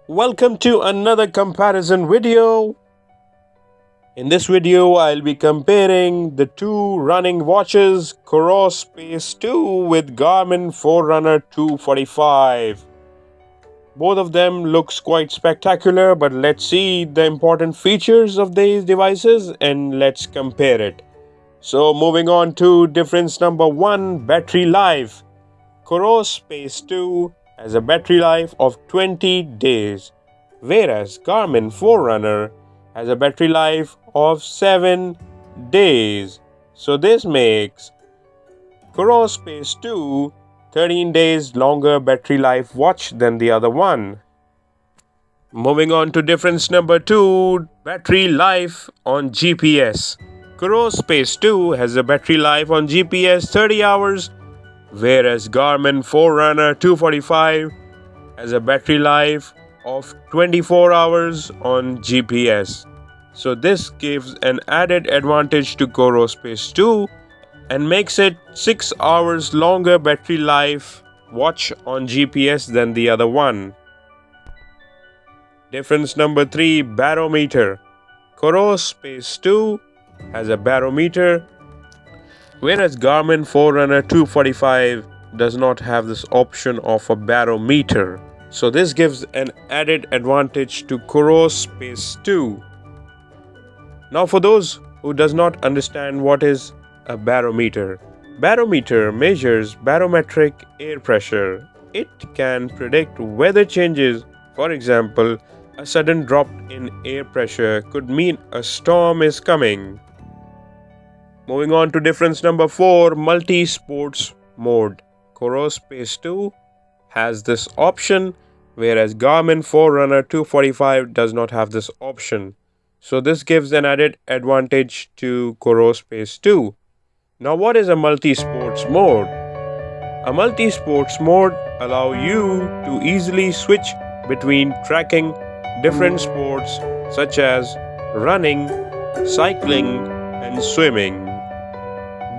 Welcome to another comparison video. In this video, I'll be comparing the two running watches Coros Pace 2 with Garmin Forerunner 245. Both of them looks quite spectacular, but let's see the important features of these devices and let's compare it. So moving on to difference number 1, battery life. Coros Pace 2 has a battery life of 20 days, whereas Garmin Forerunner has a battery life of 7 days. So this makes Coros Pace 2 13 days longer battery life watch than the other one. Moving on to difference number 2, battery life on GPS. Coros Pace 2 has a battery life on GPS 30 hours, whereas Garmin Forerunner 245 has a battery life of 24 hours on GPS. So this gives an added advantage to Coros Pace 2 and makes it 6 hours longer battery life watch on GPS than the other one. Difference number 3, barometer. Coros Pace 2 has a barometer, whereas Garmin Forerunner 245 does not have this option of a barometer. So this gives an added advantage to Coros Pace 2. Now for those who does not understand what is a barometer. Barometer measures barometric air pressure. It can predict weather changes. For example, a sudden drop in air pressure could mean a storm is coming. Moving on to difference number 4, multi-sports mode. Coros Pace 2 has this option, whereas Garmin Forerunner 245 does not have this option. So this gives an added advantage to Coros Pace 2. Now what is a multi-sports mode? A multi-sports mode allows you to easily switch between tracking different sports such as running, cycling, and swimming.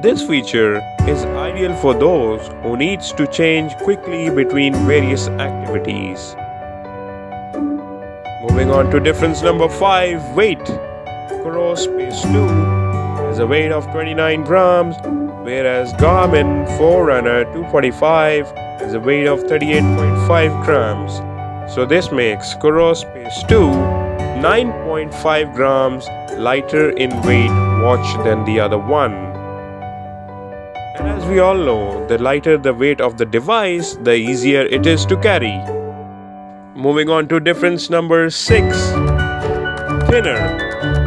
This feature is ideal for those who needs to change quickly between various activities. Moving on to difference number 5, weight. Coros Pace 2 has a weight of 29 grams, whereas Garmin Forerunner 245 has a weight of 38.5 grams. So this makes Coros Pace 2 9.5 grams lighter in weight watch than the other one. And as we all know, the lighter the weight of the device, the easier it is to carry. Moving on to difference number 6, thinner.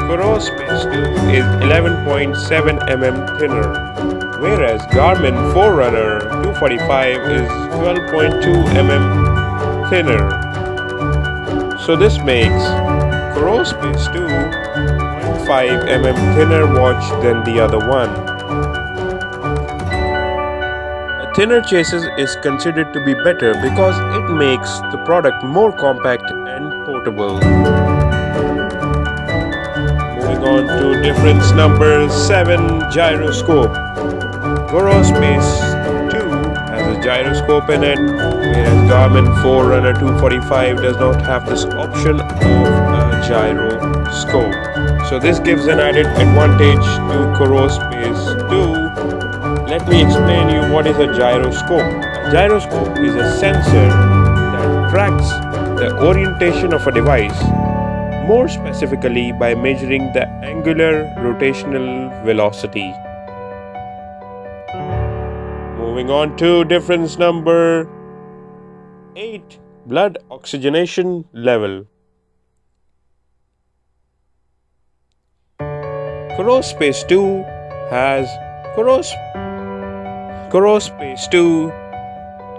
Coros Pace 2 is 11.7 mm thinner, whereas Garmin Forerunner 245 is 12.2 mm thinner. So this makes Coros Pace 2 0.5 mm thinner watch than the other one. Thinner chassis is considered to be better because it makes the product more compact and portable. Moving on to difference number 7, gyroscope. Coros Pace 2 has a gyroscope in it, whereas Garmin Forerunner 245 does not have this option of a gyroscope. So this gives an added advantage to Coros Pace 2. Let me explain you what is a gyroscope. A gyroscope is a sensor that tracks the orientation of a device, more specifically by measuring the angular rotational velocity. Moving on to difference number 8, blood oxygenation level. Coros Pace 2 has Coros Pace 2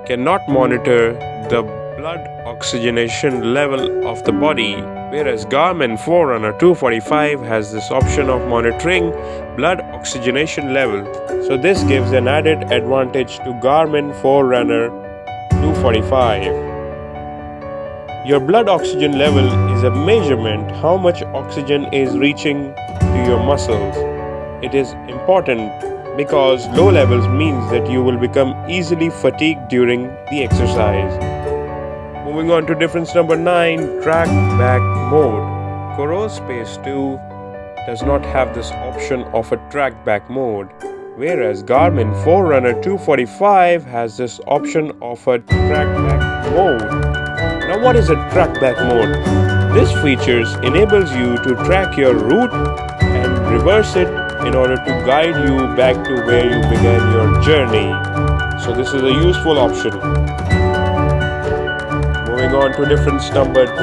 cannot monitor the blood oxygenation level of the body, whereas Garmin Forerunner 245 has this option of monitoring blood oxygenation level. So this gives an added advantage to Garmin Forerunner 245. Your blood oxygen level is a measurement how much oxygen is reaching to your muscles. It is important because low levels means that you will become easily fatigued during the exercise. Moving on to difference number 9, TRACKBACK mode. Coros Pace 2 does not have this option of a TRACKBACK mode, whereas Garmin Forerunner 245 has this option of a TRACKBACK mode. Now what is a TRACKBACK mode? This feature enables you to track your route and reverse it in order to guide you back to where you began your journey. So this is a useful option. Moving on to difference number 10,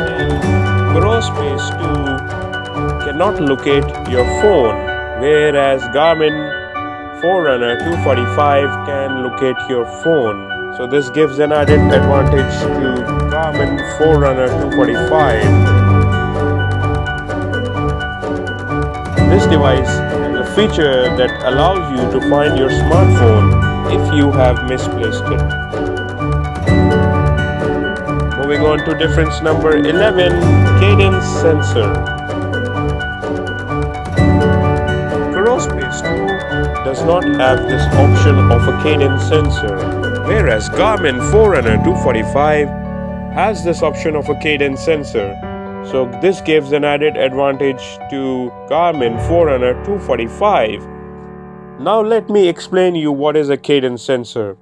Coros Pace 2 cannot locate your phone, whereas Garmin Forerunner 245 can locate your phone. So this gives an added advantage to Garmin Forerunner 245. This device has a feature that allows you to find your smartphone if you have misplaced it. Moving on to difference number 11, cadence sensor. Coros Pace 2 does not have this option of a cadence sensor, whereas Garmin Forerunner 245 has this option of a cadence sensor. So this gives an added advantage to Garmin Forerunner 245. Now let me explain you what is a cadence sensor.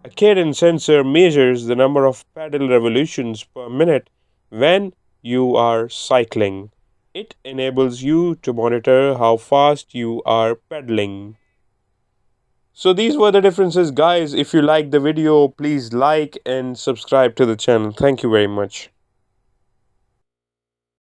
A cadence sensor measures the number of pedal revolutions per minute when you are cycling. It enables you to monitor how fast you are pedaling. So these were the differences, guys. If you liked the video, please like and subscribe to the channel. Thank you very much.